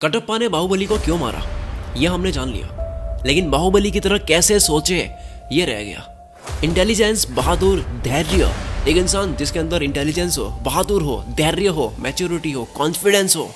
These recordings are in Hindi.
कटप्पा ने बाहुबली को क्यों मारा यह हमने जान लिया, लेकिन बाहुबली की तरह कैसे सोचे ये रह गया। इंटेलिजेंस, बहादुर, धैर्य। एक इंसान जिसके अंदर इंटेलिजेंस हो, बहादुर हो, धैर्य हो, मैच्योरिटी हो, कॉन्फिडेंस हो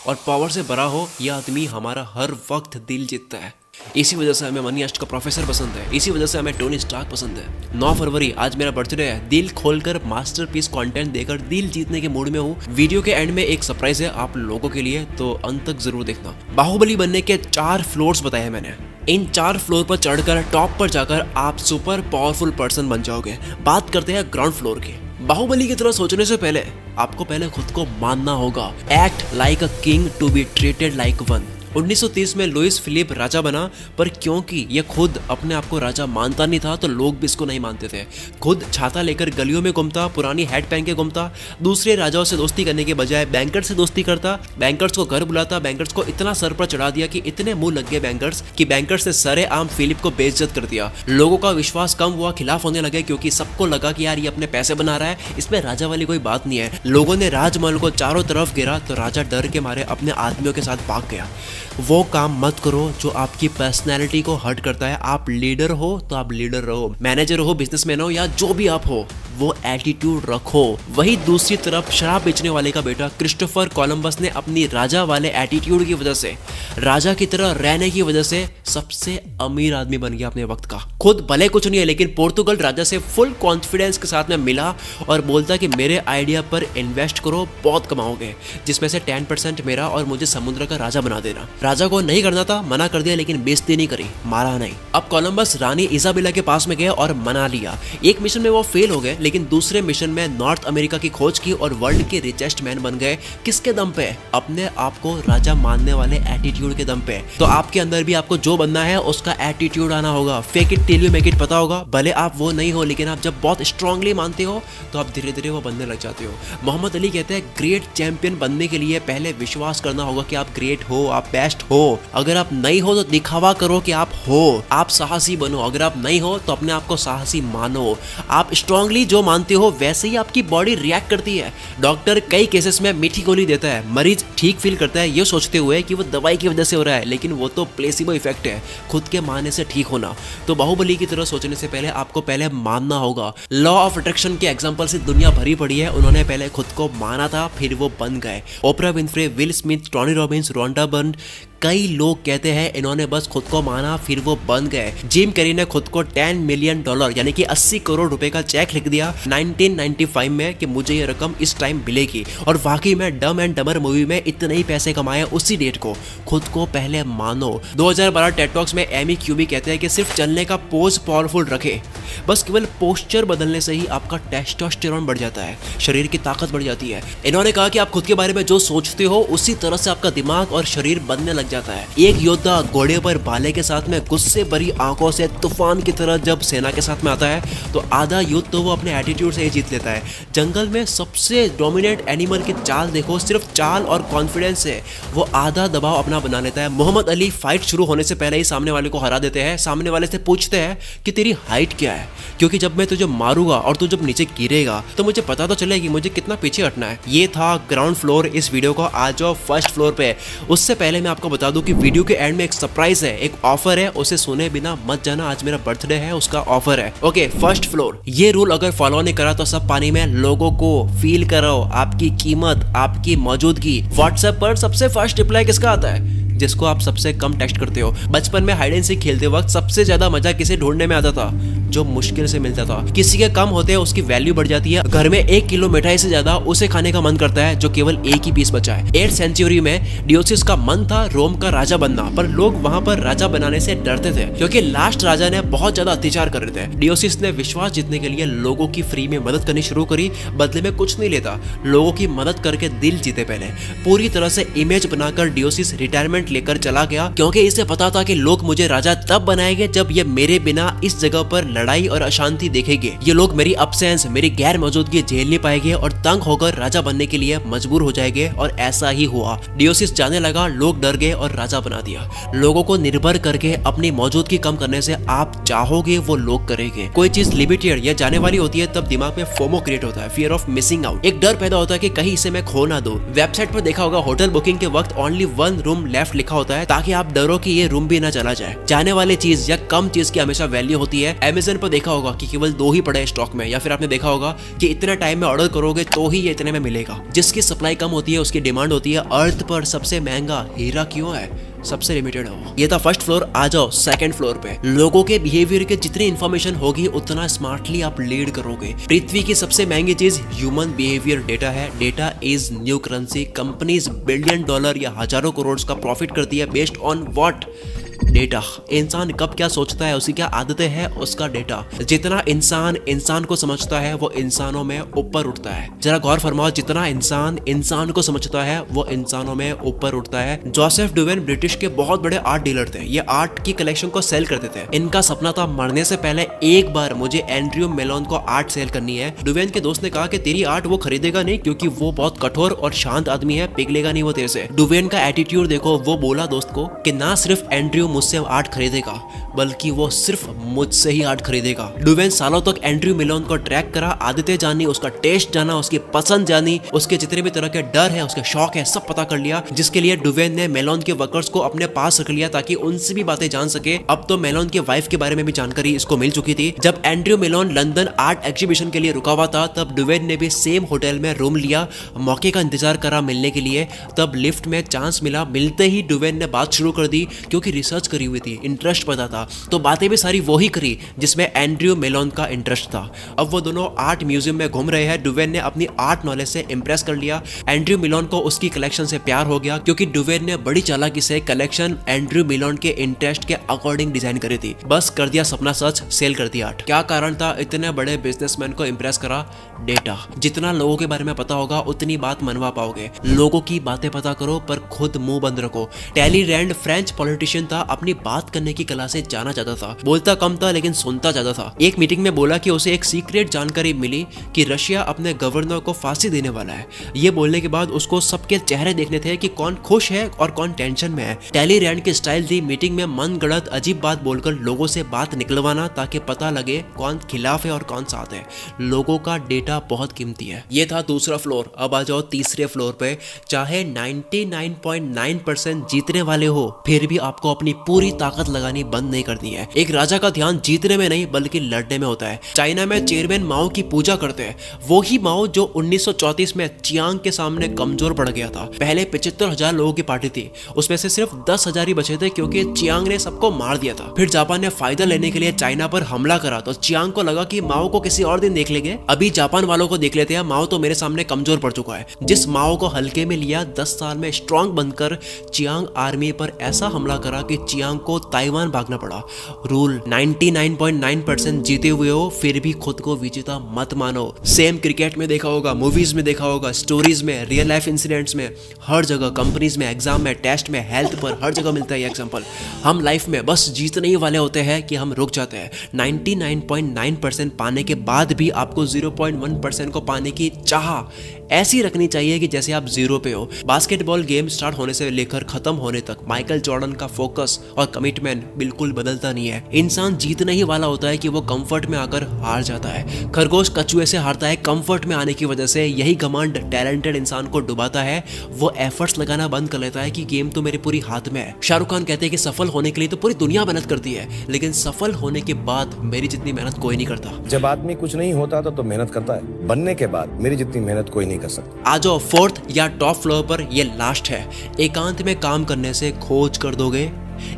और पावर से भरा हो, यह आदमी हमारा हर वक्त दिल जीतता है। इसी वजह से हमें मनी हाइस्ट का प्रोफेसर पसंद है, इसी वजह से हमें टोनी स्टार्क पसंद है। 9 फरवरी आज मेरा बर्थडे है। दिल खोलकर मास्टरपीस कंटेंट देकर दिल जीतने के मूड में हूँ। वीडियो के एंड में एक सरप्राइज है आप लोगों के लिए, तो अंत तक जरूर देखना। बाहुबली बनने के 4 फ्लोर्स बताए हैं मैंने। इन 4 फ्लोर पर चढ़कर टॉप पर जाकर आप सुपर पावरफुल पर्सन बन जाओगे। बात करते हैं ग्राउंड फ्लोर की। बाहुबली की तरह सोचने से पहले आपको पहले खुद को मानना होगा। Act like a king to be treated like one. 1930 में लुइस फिलिप राजा बना, पर क्योंकि ये खुद अपने आप को राजा मानता नहीं था तो लोग भी इसको नहीं मानते थे। खुद छाता लेकर गलियों में घूमता, पुरानी हैट पहन के घूमता, दूसरे राजाओं से दोस्ती करने के बजाय बैंकर्स से दोस्ती करता, बैंकर्स को घर बुलाता, बैंकर्स को इतना सर पर चढ़ा दिया कि इतने मुंह लग गए बैंकर्स कि बैंकर्स ने सरेआम फिलिप को बेइज्जत कर दिया। लोगों का विश्वास कम हुआ, खिलाफ होने लगे, क्योंकि सबको लगा कि यार ये अपने पैसे बना रहा है, इसमें राजा वाली कोई बात नहीं है। लोगों ने राजमहल को चारों तरफ घेरा तो राजा डर के मारे अपने आदमियों के साथ भाग गया। वो काम मत करो जो आपकी पर्सनैलिटी को हर्ट करता है। आप लीडर हो तो आप लीडर रहो, मैनेजर हो, बिजनेसमैन हो या जो भी आप हो, वो एटीट्यूड रखो। वही दूसरी तरफ शराब बेचने वाले का बेटा क्रिस्टोफर कोलंबस ने अपनी राजा वाले एटीट्यूड की वजह से, राजा की तरह रहने की वजह से सबसे अमीर आदमी बन गया अपने वक्त का। खुद भले कुछ नहीं है, लेकिन पोर्तुगल राजा से फुल कॉन्फिडेंस के साथ में मिला और बोलता कि मेरे आइडिया पर इन्वेस्ट करो, बहुत कमाओगे, जिसमें से 10% मेरा और मुझे समुद्र का राजा बना देना। राजा को नहीं करना था, मना कर दिया, लेकिन बेइज्जती नहीं करी, मारा नहीं। अब कोलंबस रानी इजाबेला के पास में गया और मना लिया। एक मिशन में वो फेल हो गए, लेकिन दूसरे मिशन में नॉर्थ अमेरिका की खोज की और वर्ल्ड के रिचेस्ट मैन बन गए। किसके दम पे? अपने आप को राजा मानने वाले एटीट्यूड के दम पे। तो आपके अंदर भी आपको जो बनना है उसका एटीट्यूड आना होगा। Fake it till you make it पता होगा। भले आप वो नहीं हो, लेकिन आप जब बहुत स्ट्रांगली मानते हो तो आप धीरे धीरे वो बनने लग जाते हो। मोहम्मद अली कहते हैं ग्रेट चैंपियन बनने के लिए पहले विश्वास करना होगा कि आप ग्रेट हो, आप बेस्ट हो। अगर आप नहीं हो तो दिखावा करो कि आप हो। आप साहसी बनो। अगर आप नहीं हो तो अपने आप को साहसी मानो। आप स्ट्रांगली जो मानते हो वैसे ही आपकी बॉडी रिएक्ट करती है। डॉक्टर कई केसेस में मीठी गोली देता है, मरीज ठीक फील करता है ये सोचते हुए कि वो दवाई की वजह से हो रहा है, लेकिन वो तो प्लेसिबो इफेक्ट है, खुद के मानने से ठीक होना। तो बाहुबली की तरह सोचने से पहले आपको पहले मानना होगा। लॉ ऑफ अट्रैक्शन के एग्जांपल से दुनिया भरी पड़ी है। उन्होंने पहले खुद को माना था, फिर वो बन गए। Oprah Winfrey, Will Smith, Tony Robbins, Rhonda Byrne, कई लोग कहते हैं इन्होंने बस खुद को माना फिर वो बन गए। जिम कैरी ने खुद को $10 मिलियन यानी कि 80 करोड़ रुपए का चेक लिख दिया 1995 में कि मुझे ये रकम इस टाइम मिलेगी, और वाकई में डम एंड डमर मूवी में इतने ही पैसे कमाए उसी डेट को। खुद को पहले मानो। 2012 टेड टॉक्स में एमी क्यूबी कहते हैं कि सिर्फ चलने का पोज पावरफुल रखे, बस केवल पोस्चर बदलने से ही आपका टेस्टोस्टेरोन बढ़ जाता है, शरीर की ताकत बढ़ जाती है। इन्होंने कहा कि आप खुद के बारे में जो सोचते हो उसी तरह से आपका दिमाग और शरीर बनने लग जाता है। एक योद्धा घोड़े पर भाले के साथ में गुस्से भरी आंखों से तूफान की तरह जब सेना के साथ में आता है तो आधा युद्ध तो वो अपने एटीट्यूड से ही जीत लेता है। जंगल में सबसे डोमिनेंट एनिमल की चाल देखो, सिर्फ चाल और कॉन्फिडेंस से वो आधा दबाव अपना बना लेता है। मोहम्मद अली फाइट शुरू होने से पहले ही सामने वाले को हरा देते हैं। सामने वाले से पूछते हैं कि तेरी हाइट क्या है, क्योंकि जब मैं तुझे मारूंगा और तू जब नीचे गिरेगा तो मुझे पता तो चलेगी मुझे कितना पीछे हटना है। ये था ग्राउंड फ्लोर इस वीडियो को। आ जाओ फर्स्ट फ्लोर पे। उससे पहले मैं आपको बता दूं कि वीडियो के एंड में एक सरप्राइज है, एक ऑफर है, उसे सुने बिना मत जाना। आज मेरा बर्थडे है, उसका ऑफर है। Okay, first floor. ये रूल अगर फॉलो नहीं करा तो सब पानी में। लोगों को फील करो आपकी कीमत, आपकी मौजूदगी। व्हाट्सएप पर सबसे फर्स्ट रिप्लाई किसका आता है? जिसको आप सबसे कम टेक्स्ट करते हो। बचपन में हाइड एंड सीक खेलते वक्त सबसे ज्यादा मजा किसे ढूंढने में आता था? जो मुश्किल से मिलता था। किसी के कम होते हैं उसकी वैल्यू बढ़ जाती है। घर में 1 किलो मिठाई से ज्यादा उसे खाने का मन करता है जो केवल एक ही पीस बचा है। 8th सेंचुरी में डियोसिस का मन था रोम का राजा बनना, पर लोग वहां पर राजा बनाने से डरते थे क्योंकि लास्ट राजा ने बहुत ज्यादा अत्याचार कर रहे थे। डियोसिस ने विश्वास जीतने के लिए लोगों की फ्री में मदद करनी शुरू करी। बदले में कुछ नहीं लेता, लोगों की मदद करके दिल जीते। पहले पूरी तरह से इमेज बनाकर डियोसिस रिटायरमेंट लेकर चला गया, क्योंकि इसे पता था कि लोग मुझे राजा तब बनाएंगे जब ये मेरे बिना इस जगह पर लड़ाई और अशांति देखेंगे। ये लोग मेरी अब्सेंस, मेरी गैर मौजूदगी झेल नहीं पाएंगे और तंग होकर राजा बनने के लिए मजबूर हो जाएंगे। और ऐसा ही हुआ। डियोसिस जाने लगा, लोग डर गए और राजा बना दिया। लोगों को निर्भर करके अपनी मौजूदगी कम करने से आप चाहोगे वो लोग करेंगे। कोई चीज लिमिटेड या जाने वाली होती है तब दिमाग में फोमो क्रिएट होता है, फियर ऑफ मिसिंग आउट। एक डर पैदा होता है कि कहीं इसे मैं खो ना दूं। वेबसाइट पर देखा होगा होटल बुकिंग के वक्त ओनली 1 रूम लेफ्ट लिखा होता है ताकि आप डरो कि ये रूम भी ना चला जाए। जाने वाली चीज या कम चीज की हमेशा वैल्यू होती है। अमेज़न पर देखा होगा कि केवल 2 ही पड़े स्टॉक में, या फिर आपने देखा होगा कि इतने टाइम में ऑर्डर करोगे तो ही ये इतने में मिलेगा। जिसकी सप्लाई कम होती है उसकी डिमांड होती है। अर्थ पर सबसे महंगा हीरा क्यों है? सबसे लिमिटेड है वो। ये था फर्स्ट फ्लोर। आ जाओ सेकंड फ्लोर पे। लोगों के बिहेवियर के जितनी इंफॉर्मेशन होगी उतना स्मार्टली आप लीड करोगे। पृथ्वी की सबसे महंगी चीज ह्यूमन बिहेवियर डेटा है। Data is new currency. Companies billion dollar या हजारों करोड़ का प्रॉफिट करती है बेस्ड ऑन व्हाट? डेटा। इंसान कब क्या सोचता है, उसकी क्या आदतें हैं, उसका डेटा। जितना इंसान को समझता है वो इंसानों में ऊपर उठता है। जरा गौर फरमाओ, जितना इंसान को समझता है वो इंसानों में ऊपर उठता है। जोसेफ डुवेन ब्रिटिश के बहुत बड़े आर्ट डीलर थे। ये आर्ट की कलेक्शन को सेल करते थे। इनका सपना था मरने से पहले एक बार मुझे एंड्रयू मेलोन को आर्ट सेल करनी है। डुवेन के दोस्त ने कहा कि तेरी आर्ट वो खरीदेगा नहीं क्योंकि वो बहुत कठोर और शांत आदमी है, पिघलेगा नहीं वो तेरे से। डुवेन का एटीट्यूड देखो। वो बोला दोस्त को कि ना सिर्फ एंड्रयू मुझसे आर्ट खरीदेगा बल्कि वो सिर्फ मुझसे ही आर्ट खरीदेगा। डुवेन सालों तक एंड्रयू मेलोन को ट्रैक करा, आदतें जानी, उसका टेस्ट जाना, उसकी पसंद जानी, उसके जितने भी तरह के डर है, उसके शौक है, सब पता कर लिया। जिसके लिए डुवेन ने मेलोन के वर्कर्स को अपने पास रख लिया ताकि उनसे भी बातें जान सके। अब तो मेलोन के वाइफ के बारे में भी जानकारी इसको मिल चुकी थी। जब Andrew Malone London art exhibition के लिए रुका हुआ था तब डुवेन ने भी सेम होटल में रूम लिया, मौके का इंतजार करा मिलने के लिए। तब लिफ्ट में चांस मिला। मिलते ही डुवेन ने बात शुरू कर दी क्योंकि रिसर्च करी हुई थी, इंटरेस्ट पता था। तो बातें भी सारी वही करी जिसमें एंड्रयू मेलोन का इंटरेस्ट था। अब वो दोनों आर्ट म्यूजियम में घूम रहे हैं। डुवेन ने अपनी आर्ट नॉलेज से इंप्रेस कर लिया। एंड्रयू मेलोन को उसकी कलेक्शन से प्यार हो गया क्योंकि डुवेन ने बड़ी चालाकी से कलेक्शन एंड्रयू मेलोन के इंटरेस्ट के अकॉर्डिंग डिजाइन करी थी। बस कर दिया सपना सच, सेल कर दिया आर्ट। क्या कारण था इतने बड़े बिजनेसमैन को इंप्रेस करा? डेटा। जितना लोगों के बारे में पता होगा उतनी बात मनवा पाओगे। लोगों की बातें पता करो पर खुद मुंह बंद रखो। टैलीरैंड फ्रेंच पॉलिटिशियन था, अपनी बात करने की कला से जाना जाता था। बोलता कम था लेकिन सुनता ज्यादा था। एक मीटिंग में बोला कि उसे एक सीक्रेट जानकारी मिली कि रशिया अपने गवर्नर को फांसी देने वाला है। ये बोलने के बाद उसको सबके चेहरे देखने थे कि कौन खुश है और कौन टेंशन में है। टैलीरैंड की स्टाइल थी मीटिंग में मनगढ़ंत अजीब बात बोलकर लोगों से बात निकलवाना ताकि पता लगे कौन खिलाफ है और कौन साथ है। लोगों का डेटा बहुत कीमती है। ये था दूसरा फ्लोर। अब आ जाओ तीसरे फ्लोर पे। चाहे 99.9% जीतने वाले हो फिर भी आपको अपनी पूरी ताकत लगानी बंद नहीं करनी है। एक राजा का ध्यान जीतने में नहीं बल्कि लड़ने में होता है। चाइना में चेयरमैन माओ की पूजा करते हैं। वो ही माओ जो 1934 में चियांग के सामने कमजोर पड़ गया था। पहले 75,000 लोगों की पार्टी थी, उसमें से सिर्फ 10,000 ही बचे थे क्योंकि चियांग ने सबको मार दिया था। फिर जापान ने फायदा लेने के लिए चाइना पर हमला करा तो चियांग को लगा कि माओ को किसी और दिन देख लेंगे, अभी जापान वालों को देख लेते हैं, माओ तो मेरे सामने कमजोर पड़ चुका है। जिस माओ को हल्के में लिया 10 साल में स्ट्रांग बनकर चियांग आर्मी पर ऐसा हमला करा कि चियांग को ताइवान भागना पड़ा। रूल 99.9% जीते हुए हो फिर भी खुद को विजेता मत मानो। सेम क्रिकेट में देखा होगा, मूवीज में देखा होगा, स्टोरीज में, रियल लाइफ इंसिडेंट्स में, हर जगह, कंपनीज में, एग्जाम में, टेस्ट में, हेल्थ पर, हर जगह मिलता है ये एग्जांपल। हम लाइफ में बस जीतने ही वाले होते हैं कि हम रुक जाते हैं। 99.9% पाने के बाद भी आपको 0.1% को पाने की चाह ऐसी रखनी चाहिए कि जैसे आप 0 पे हो। बास्केटबॉल गेम स्टार्ट होने से लेकर खत्म होने तक माइकल जॉर्डन का फोकस और कमिटमेंट बिल्कुल बदलता नहीं है। इंसान जीतने ही वाला होता है कि वो कंफर्ट में आकर हार जाता है। खरगोश कछुए से हारता है कंफर्ट में आने की वजह से। यही घमंड टैलेंटेड इंसान को डुबाता है। वो एफर्ट्स लगाना बंद कर लेता है कि गेम तो मेरे पूरी हाथ में है। शाहरुख खान कहते हैं कि सफल होने के लिए तो पूरी दुनिया मेहनत करती है, लेकिन सफल होने के बाद मेरी जितनी मेहनत कोई नहीं करता। जब आदमी कुछ नहीं होता तो मेहनत करता है, बनने के बाद मेरी जितनी मेहनत कोई नहीं कर सकता। आ जाओ फोर्थ या टॉप फ्लोर पर। ये लास्ट है। एकांत में काम करने से खोज कर दोगे।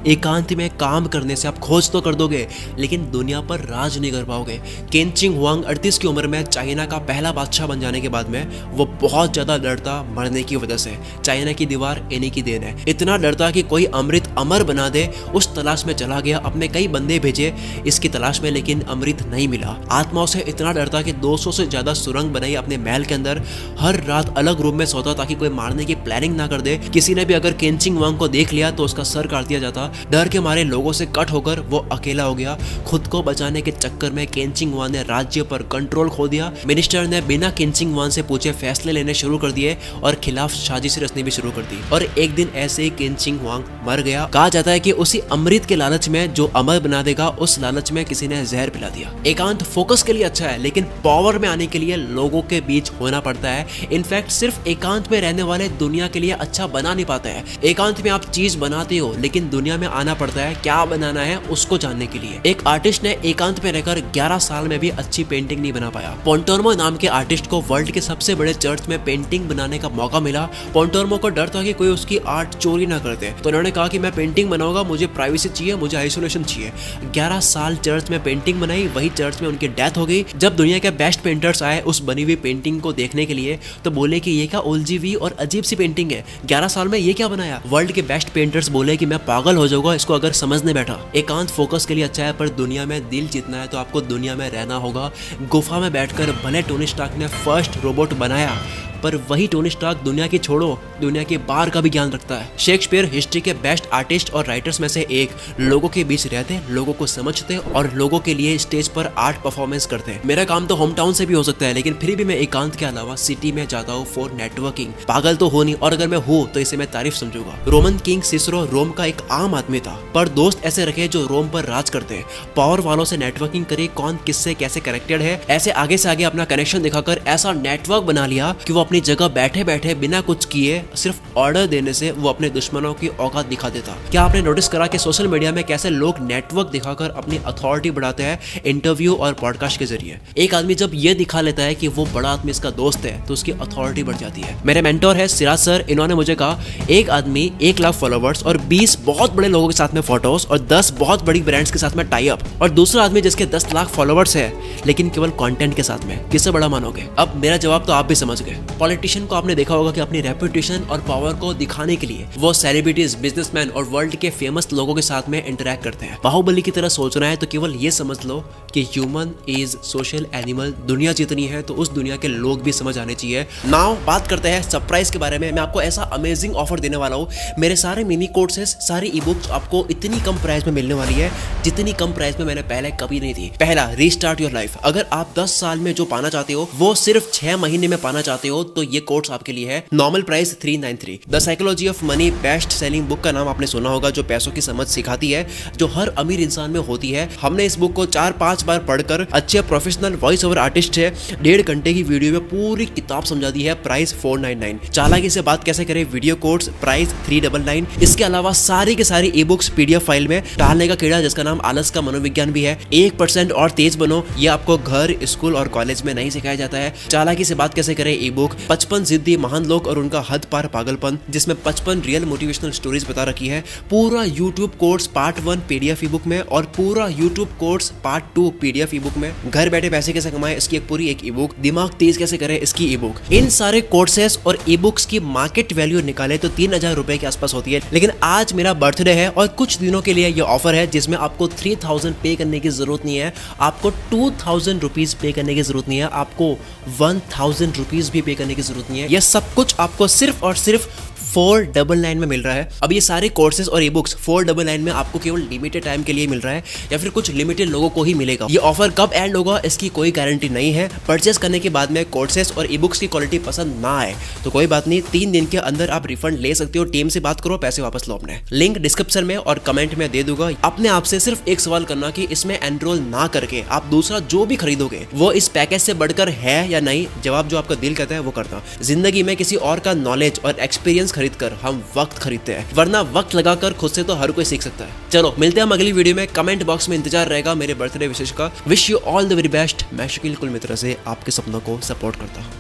एकांत में काम करने से आप खोज तो कर दोगे लेकिन दुनिया पर राज नहीं कर पाओगे। केनचिंग हुआंग 38 की उम्र में चाइना का पहला बादशाह बन जाने के बाद में वो बहुत ज्यादा डरता मरने की वजह से। चाइना की दीवार इन्हीं की देन है। इतना डरता कि कोई अमृत अमर बना दे, उस तलाश में चला गया। अपने कई बंदे भेजे इसकी तलाश में लेकिन अमृत नहीं मिला। आत्माओं से इतना डरता कि 200 से ज्यादा सुरंग बनाई अपने महल के अंदर। हर रात अलग रूम में सोता ताकि कोई मारने की प्लानिंग ना कर दे। किसी ने भी अगर केनचिंग हुआंग को देख लिया तो उसका सर काट दिया जाता था। डर के मारे लोगों से कट होकर वो अकेला हो गया। खुद को बचाने के चक्कर में केन शिंग वान ने राज्य पर कंट्रोल खो दिया। मिनिस्टर ने बिना केन शिंग वान से पूछे फैसले लेने शुरू कर दिए और खिलाफ साजिश रचनी भी शुरू कर दी। और एक दिन ऐसे ही केन शिंग वान मर गया। कहा जाता है कि उसी अमृत के लालच में जो अमर बना देगा, उस लालच में किसी ने जहर पिला दिया। एकांत फोकस के लिए अच्छा है, लेकिन पावर में आने के लिए लोगों के बीच होना पड़ता है। इनफैक्ट सिर्फ एकांत में रहने वाले दुनिया के लिए अच्छा बना नहीं पाते हैं। एकांत में आप चीज बनाते हो, लेकिन दुनिया में आना पड़ता है क्या बनाना है उसको जानने के लिए। एक आर्टिस्ट ने एकांत में रहकर 11 साल में भी अच्छी पेंटिंग नहीं बना पाया। पोंटोर्मो नाम के आर्टिस्ट को वर्ल्ड के सबसे बड़े चर्च में पेंटिंग बनाने का मौका मिला। पोंटोर्मो को डर था कि कोई उसकी आर्ट चोरी ना कर दे, तो उन्होंने कहा कि मैं पेंटिंग बनाऊंगा, मुझे प्राइवेसी चाहिए, मुझे आइसोलेशन चाहिए। 11 साल चर्च में पेंटिंग बनाई, वही चर्च में उनकी डेथ हो गई। जब दुनिया के बेस्ट पेंटर्स आए उस बनी हुई पेंटिंग को देखने के लिए, तो बोले कि ये क्या उलझी और अजीब सी पेंटिंग है, 11 साल में ये क्या बनाया। वर्ल्ड के बेस्ट पेंटर्स बोले कि मैं पागल हो जाऊंगा इसको अगर समझने बैठा। एकांत फोकस के लिए अच्छा है, पर दुनिया में दिल जीतना है तो आपको दुनिया में रहना होगा। गुफा में बैठकर भले टोनी स्टार्क ने फर्स्ट रोबोट बनाया, पर वही टोनी स्टार्क दुनिया की छोड़ो दुनिया के बाहर का भी ज्ञान रखता है। शेक्सपियर हिस्ट्री के बेस्ट आर्टिस्ट और राइटर्स में से एक, लोगों के बीच रहते, लोगों को समझते और लोगों के लिए स्टेज पर आर्ट परफॉर्मेंस करते हैं। मेरा काम तो होम टाउन से भी हो सकता है, लेकिन फिर भी मैं एकांत के अलावा सिटी में जाता हूँ फॉर नेटवर्किंग। पागल तो हो नहीं, और अगर मैं हूँ तो इसे मैं तारीफ समझूंगा। रोमन किंग सिसरो रोम का एक आम आदमी था, पर दोस्त ऐसे रखे जो रोम पर राज करते हैं। पावर वालों से नेटवर्किंग करे, कौन किससे कैसे कनेक्टेड है, ऐसे आगे से आगे अपना कनेक्शन दिखाकर ऐसा नेटवर्क बना लिया कि वो अपनी जगह बैठे बैठे बिना कुछ किए सिर्फ ऑर्डर देने से वो अपने दुश्मनों की औकात दिखा देता। क्या आपने नोटिस करा कि सोशल मीडिया में कैसे लोग नेटवर्क दिखाकर अपनी अथॉरिटी बढ़ाते हैं इंटरव्यू और पॉडकास्ट के जरिए। एक आदमी जब ये दिखा लेता है कि वो बड़ा आदमी इसका दोस्त है, तो उसकी अथॉरिटी बढ़ जाती है। मेरे मेंटोर है सिराज सर, इन्होंने मुझे कहा एक आदमी 1 लाख फॉलोवर्स और 20 बहुत बड़े लोगों के साथ में फोटोज और 10 बहुत बड़ी ब्रांड्स के साथ में टाई अप, और दूसरा आदमी जिसके 10 लाख फॉलोवर्स है लेकिन केवल कंटेंट के साथ में, किससे बड़ा मानोगे? अब मेरा जवाब तो आप भी समझ गए। पॉलिटिशियन को आपने देखा होगा कि अपनी रेपुटेशन और पावर को दिखाने के लिए वो सेलिब्रिटीज, बिजनेसमैन और वर्ल्ड के फेमस लोगों के साथ में इंटरेक्ट करते हैं। बाहुबली की तरह सोचना है तो केवल ये समझ लो कि ह्यूमन इज सोशल एनिमल। दुनिया जितनी है तो उस दुनिया के लोग भी समझ आने चाहिए। नाउ बात करते हैं सरप्राइज के बारे में। मैं आपको ऐसा अमेजिंग ऑफर देने वाला हूँ। मेरे सारे मिनी कोर्सेस, सारी ई बुक्स आपको इतनी कम प्राइस में मिलने वाली है जितनी कम प्राइस में मैंने पहले कभी नहीं थी। पहला, रीस्टार्ट योर लाइफ। अगर आप 10 साल में जो पाना चाहते हो वो सिर्फ 6 महीने में पाना चाहते हो तो ये कोर्स आपके लिए है। Normal price 393। The psychology of money best selling book का नाम आपने सुना होगा, जो पैसों की समझ सिखाती है, जो हर अमीर इंसान में होती है। हमने इस बुक को 4-5 बार पढ़कर अच्छे प्रोफेशनल वॉइस ओवर आर्टिस्ट है 1.5 घंटे की वीडियो में पूरी किताब समझा दी है। प्राइस 499। चालाकी से बात कैसे करें वीडियो कोर्स, प्राइस 399। इसके अलावा सारी के सारी ई बुक्स पीडीएफ फाइल में। टहलने का कीड़ा जिसका नाम आलस का मनोविज्ञान भी है। 1% और तेज बनो, ये आपको घर, स्कूल और कॉलेज में नहीं सिखाया जाता है। चालाकी से बात कैसे करें ई बुक, 55 जिद्दी महान लोग और उनका हद पार पागलपन, जिसमें 55 रियल मोटिवेशनल स्टोरीज बता रखी है। पूरा यूट्यूब कोर्स पार्ट 1 पीडीएफ ई बुक में और पूरा यूट्यूब कोर्स पार्ट 2 पीडीएफ ई बुक में। घर बैठे पैसे कैसे कमाएं इसकी एक पूरी एक ई बुक। दिमाग तेज कैसे करें इसकी ई बुक। इन सारे कोर्सेस और ई बुक्स की मार्केट वैल्यू निकाले तो 3000 रुपए के आसपास होती है, लेकिन आज मेरा बर्थडे है और कुछ दिनों के लिए ये ऑफर है जिसमें आपको 3000 पे करने की जरूरत नहीं है, आपको 2000 रुपीज पे करने की जरूरत नहीं है, आपको 1000 रुपीज भी पे करने की जरूरत नहीं है। यह सब कुछ आपको सिर्फ और सिर्फ 499 में मिल रहा है। अब ये सारे कोर्सेज और ई बुक्स 499 में आपको केवल लिमिटेड टाइम के लिए मिल रहा है, या फिर कुछ लिमिटेड लोगों को ही मिलेगा। ये ऑफर कब एंड होगा इसकी कोई गारंटी नहीं है। परचेस करने के बाद में कोर्सेज और ई बुक्स की क्वालिटी पसंद ना आए तो कोई बात नहीं, 3 दिन के अंदर आप रिफंड ले सकते हो। टीम से बात करो, पैसे वापस लो अपने। लिंक डिस्क्रिप्शन में और कमेंट में दे दूंगा। अपने आप से सिर्फ एक सवाल करना कि इसमें एनरोल ना करके आप दूसरा जो भी खरीदोगे वो इस पैकेज से बढ़कर है या नहीं। जवाब जो आपका दिल कहता है वो करना। जिंदगी में किसी और का नॉलेज और एक्सपीरियंस खरीदकर हम वक्त खरीदते हैं, वरना वक्त लगाकर खुद से तो हर कोई सीख सकता है। चलो मिलते हैं हम अगली वीडियो में। कमेंट बॉक्स में इंतजार रहेगा मेरे बर्थडे विशेष का। Wish you all the very best. मैं शकील कुल मित्र से आपके सपनों को सपोर्ट करता हूँ।